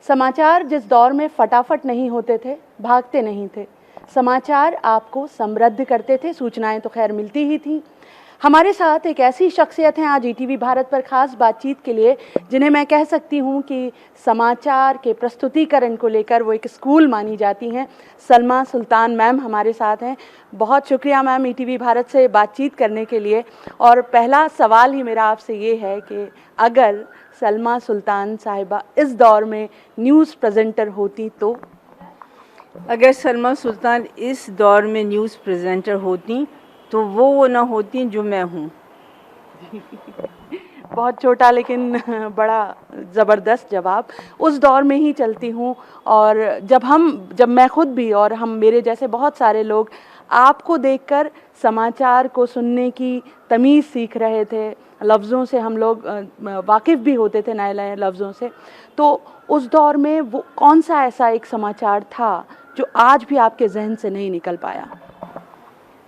समाचार जिस दौर में फटाफट नहीं होते थे, भागते नहीं थे, समाचार आपको समृद्ध करते थे। सूचनाएं तो खैर मिलती ही थी। हमारे साथ एक ऐसी शख्सियत हैं आज ईटीवी भारत पर खास बातचीत के लिए, जिन्हें मैं कह सकती हूं कि समाचार के प्रस्तुतिकरण को लेकर वो एक स्कूल मानी जाती हैं। सलमा सुल्तान मैम हमारे साथ हैं। बहुत शुक्रिया मैम ईटीवी भारत से बातचीत करने के लिए। और पहला सवाल ही मेरा आपसे ये है कि अगर सलमा सुल्तान साहिबा इस दौर में न्यूज़ प्रेजेंटर होती तो? अगर सलमा सुल्तान इस दौर में न्यूज़ प्रेजेंटर होती तो वो ना होती जो मैं हूँ। बहुत छोटा लेकिन बड़ा ज़बरदस्त जवाब। उस दौर में ही चलती हूँ। और जब मैं खुद भी और हम मेरे जैसे बहुत सारे लोग आपको देखकर समाचार को सुनने की तमीज़ सीख रहे थे, लफ्ज़ों से हम लोग वाकिफ़ भी होते थे, नए नए लफ्ज़ों से, तो उस दौर में वो कौन सा ऐसा एक समाचार था जो आज भी आपके जहन से नहीं निकल पाया?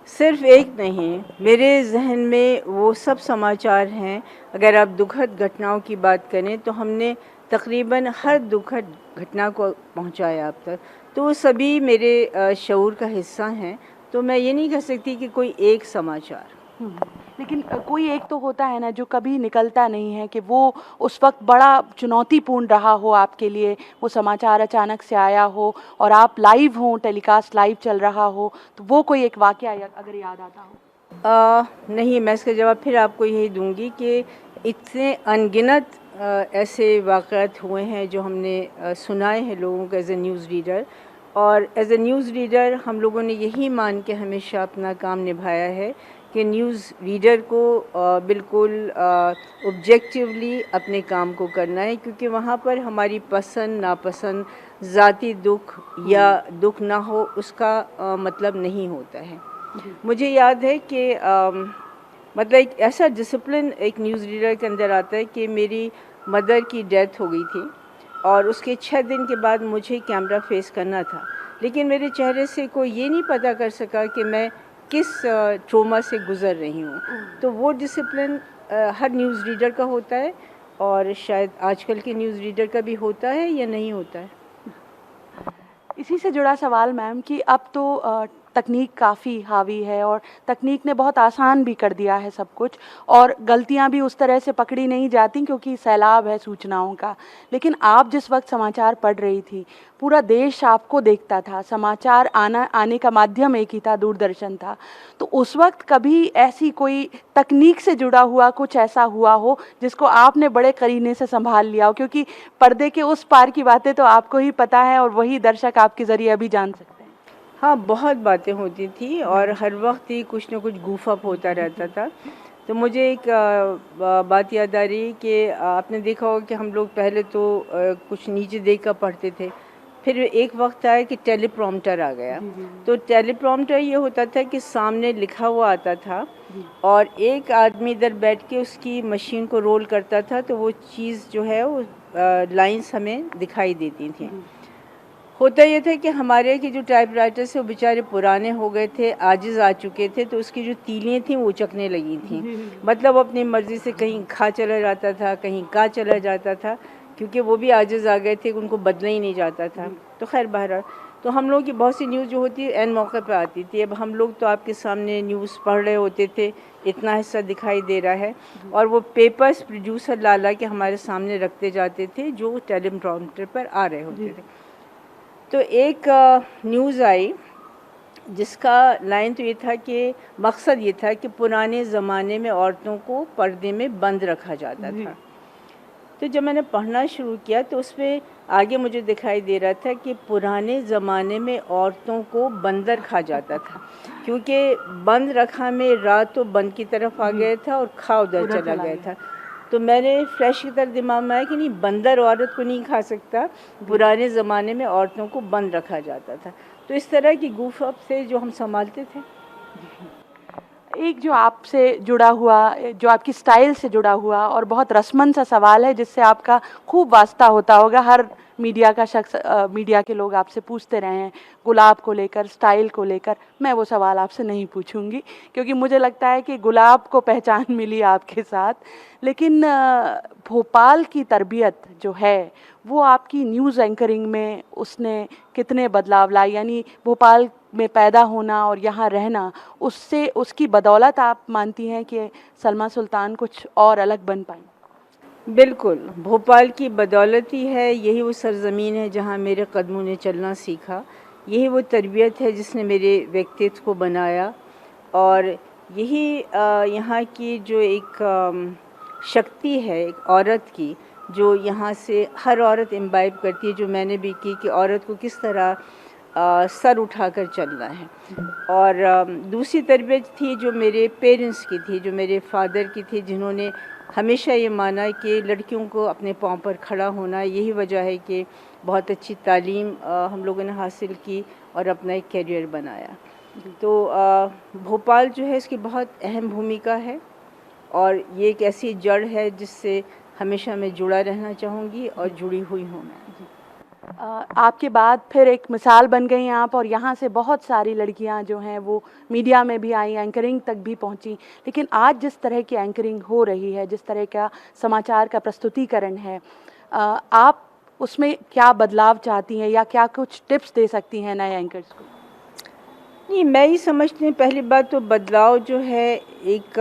सिर्फ एक नहीं, मेरे जहन में वो सब समाचार हैं। अगर आप दुखद घटनाओं की बात करें तो हमने तकरीबन हर दुखद घटना को पहुंचाया अब तक, तो वो सभी मेरे शऊर का हिस्सा हैं। तो मैं ये नहीं कह सकती कि कोई एक समाचार। लेकिन कोई एक तो होता है ना जो कभी निकलता नहीं है, कि वो उस वक्त बड़ा चुनौतीपूर्ण रहा हो आपके लिए, वो समाचार अचानक से आया हो और आप लाइव हों, टेलीकास्ट लाइव चल रहा हो, तो वो कोई एक वाकया अगर याद आता हो? नहीं, मैं इसका जवाब फिर आपको यही दूंगी कि इतने अनगिनत ऐसे वाक़यात हुए हैं जो हमने सुनाए हैं लोगों को एज ए न्यूज़ रीडर। और एज ए न्यूज़ रीडर हम लोगों ने यही मान के हमेशा अपना काम निभाया है कि न्यूज़ रीडर को बिल्कुल ऑब्जेक्टिवली अपने काम को करना है, क्योंकि वहाँ पर हमारी पसंद नापसंद, ज़ाती दुख या दुख ना हो उसका मतलब नहीं होता है। मुझे याद है कि मतलब एक ऐसा डिसिप्लिन एक न्यूज़ रीडर के अंदर आता है कि मेरी मदर की डेथ हो गई थी और उसके 6 दिन के बाद मुझे कैमरा फेस करना था, लेकिन मेरे चेहरे से कोई ये नहीं पता कर सका कि मैं किस ट्रोमा से गुज़र रही हूँ। तो वो डिसिप्लिन हर न्यूज़ रीडर का होता है और शायद आजकल के न्यूज़ रीडर का भी होता है या नहीं होता है। इसी से जुड़ा सवाल मैम कि अब तो तकनीक काफ़ी हावी है और तकनीक ने बहुत आसान भी कर दिया है सब कुछ, और गलतियां भी उस तरह से पकड़ी नहीं जाती क्योंकि सैलाब है सूचनाओं का। लेकिन आप जिस वक्त समाचार पढ़ रही थी, पूरा देश आपको देखता था, समाचार आने का माध्यम एक ही था, दूरदर्शन था। तो उस वक्त कभी ऐसी कोई तकनीक से जुड़ा हुआ कुछ ऐसा हुआ हो जिसको आपने बड़े करीने से संभाल लिया हो? क्योंकि पर्दे के उस पार की बातें तो आपको ही पता है और वही दर्शक आपके ज़रिए अभी जान सकते हैं। हाँ, बहुत बातें होती थी और हर वक्त ही कुछ ना कुछ गूफ अप होता रहता था। तो मुझे एक बात याद आ रही कि आपने देखा होगा कि हम लोग पहले तो कुछ नीचे देख कर पढ़ते थे, फिर एक वक्त आया कि टेलीप्रॉम्प्टर आ गया। तो टेलीप्रॉम्प्टर ये होता था कि सामने लिखा हुआ आता था और एक आदमी इधर बैठ के उसकी मशीन को रोल करता था, तो वो चीज़ जो है वो लाइंस हमें दिखाई देती थी। होता ये था कि हमारे के जो टाइपराइटर्स है वो बेचारे पुराने हो गए थे, आजिज़ आ चुके थे, तो उसकी जो तीलियाँ थीं वो उचकने लगी थीं। मतलब अपनी मर्ज़ी से कहीं खा चला जाता था, कहीं का चला जाता था, क्योंकि वो भी आजिज़ आ गए थे, उनको बदला ही नहीं जाता था। तो खैर बहरहाल, तो हम लोगों की बहुत सी न्यूज़ जो होती है एन मौके पे आती थी। अब हम लोग तो आपके सामने न्यूज़ पढ़ रहे होते थे, इतना हिस्सा दिखाई दे रहा है, और वो पेपर्स प्रोड्यूसर ला के हमारे सामने रखते जाते थे जो टेलीप्रॉम्प्टर पर आ रहे होते थे। तो एक न्यूज़ आई जिसका लाइन तो ये था कि मकसद ये था कि पुराने ज़माने में औरतों को पर्दे में बंद रखा जाता था। तो जब मैंने पढ़ना शुरू किया तो उसमें आगे मुझे दिखाई दे रहा था कि पुराने ज़माने में औरतों को बंदर खा जाता था, क्योंकि बंद रखा में रात तो बंद की तरफ आ गया था और खा उधर चला गया था। तो मैंने फ्लैश की तरह दिमाग में आया कि नहीं, बंदर औरत को नहीं खा सकता, पुराने ज़माने में औरतों को बंद रखा जाता था। तो इस तरह की गूफ अप से जो हम संभालते थे। एक जो आपसे जुड़ा हुआ, जो आपकी स्टाइल से जुड़ा हुआ और बहुत रसमन सा सवाल है जिससे आपका खूब वास्ता होता होगा, हर मीडिया का शख्स, मीडिया के लोग आपसे पूछते रहे हैं गुलाब को लेकर, स्टाइल को लेकर। मैं वो सवाल आपसे नहीं पूछूंगी क्योंकि मुझे लगता है कि गुलाब को पहचान मिली आपके साथ। लेकिन भोपाल की तरबियत जो है वो आपकी न्यूज़ एंकरिंग में उसने कितने बदलाव लाई, यानी भोपाल में पैदा होना और यहाँ रहना, उससे उसकी बदौलत आप मानती हैं कि सलमा सुल्तान कुछ और अलग बन पाई? बिल्कुल, भोपाल की बदौलत ही है, यही वो सरज़मीन है जहाँ मेरे कदमों ने चलना सीखा, यही वो तरबियत है जिसने मेरे व्यक्तित्व को बनाया, और यही यहाँ की जो एक शक्ति है एक औरत की, जो यहाँ से हर औरत इम्बाइब करती है, जो मैंने भी की, कि औरत को किस तरह सर उठाकर चलना है। और दूसरी तरबियत थी जो मेरे पेरेंट्स की थी, जो मेरे फादर की थी, जिन्होंने हमेशा ये माना कि लड़कियों को अपने पाँव पर खड़ा होना, यही वजह है कि बहुत अच्छी तालीम हम लोगों ने हासिल की और अपना एक करियर बनाया। तो भोपाल जो है इसकी बहुत अहम भूमिका है, और ये एक ऐसी जड़ है जिससे हमेशा मैं जुड़ा रहना चाहूँगी और जुड़ी हुई हूँ मैं। आपके बाद फिर एक मिसाल बन गई आप, और यहाँ से बहुत सारी लड़कियाँ जो हैं वो मीडिया में भी आई, एंकरिंग तक भी पहुँची। लेकिन आज जिस तरह की एंकरिंग हो रही है, जिस तरह का समाचार का प्रस्तुतिकरण है, आप उसमें क्या बदलाव चाहती हैं या क्या कुछ टिप्स दे सकती हैं नए एंकर्स को? नहीं, मैं ये समझती हूँ, पहली बात तो बदलाव जो है एक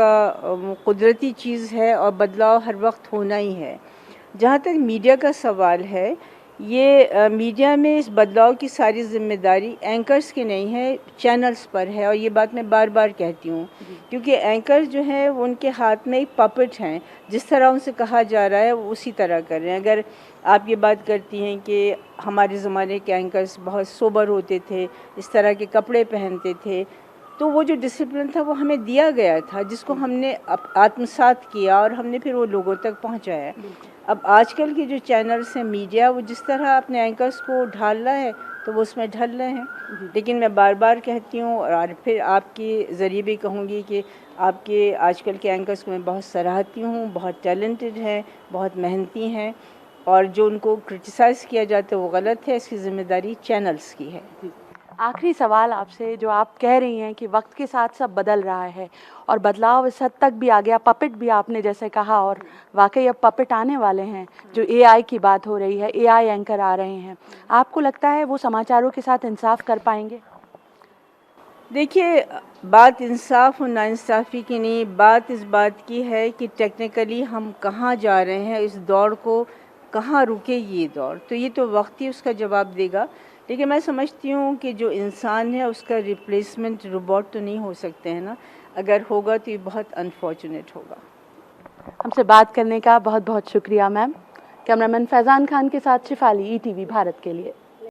कुदरती चीज़ है और बदलाव हर वक्त होना ही है। जहाँ तक मीडिया का सवाल है, ये मीडिया में इस बदलाव की सारी ज़िम्मेदारी एंकर्स की नहीं है, चैनल्स पर है, और ये बात मैं बार बार कहती हूँ, क्योंकि एंकर्स जो हैं वो उनके हाथ में एक पपेट हैं, जिस तरह उनसे कहा जा रहा है वो उसी तरह कर रहे हैं। अगर आप ये बात करती हैं कि हमारे ज़माने के एंकर्स बहुत सोबर होते थे, इस तरह के कपड़े पहनते थे, तो वो जो डिसिप्लिन था वो हमें दिया गया था, जिसको हमने आत्मसात किया और हमने फिर वो लोगों तक पहुँचाया। अब आजकल के जो चैनल्स हैं, मीडिया, वो जिस तरह अपने एंकर्स को ढाल रहा है तो वो उसमें ढल रहे हैं। लेकिन मैं बार बार कहती हूँ और फिर आपके ज़रिए भी कहूँगी कि आपके आजकल के एंकर्स को मैं बहुत सराहती हूँ, बहुत टैलेंटेड हैं, बहुत मेहनती हैं, और जो उनको क्रिटिसाइज़ किया जाता है वो गलत है, इसकी ज़िम्मेदारी चैनल्स की है। आखिरी सवाल आपसे, जो आप कह रही हैं कि वक्त के साथ सब बदल रहा है और बदलाव इस हद तक भी आ गया, पपेट भी आपने जैसे कहा, और वाकई अब पपेट आने वाले हैं, जो एआई की बात हो रही है, एआई एंकर आ रहे हैं, आपको लगता है वो समाचारों के साथ इंसाफ कर पाएंगे? देखिए, बात इंसाफ और नाइंसाफ़ी की नहीं, बात इस बात की है कि टेक्निकली हम कहाँ जा रहे हैं, इस दौड़ को कहाँ रुकेगी ये दौड़, तो ये तो वक्त ही उसका जवाब देगा। लेकिन मैं समझती हूँ कि जो इंसान है उसका रिप्लेसमेंट रोबोट तो नहीं हो सकते हैं ना, अगर होगा तो ये बहुत अनफॉर्चुनेट होगा। हमसे बात करने का बहुत बहुत शुक्रिया मैम। कैमरामैन फैज़ान खान के साथ शिफाली, ईटीवी भारत के लिए।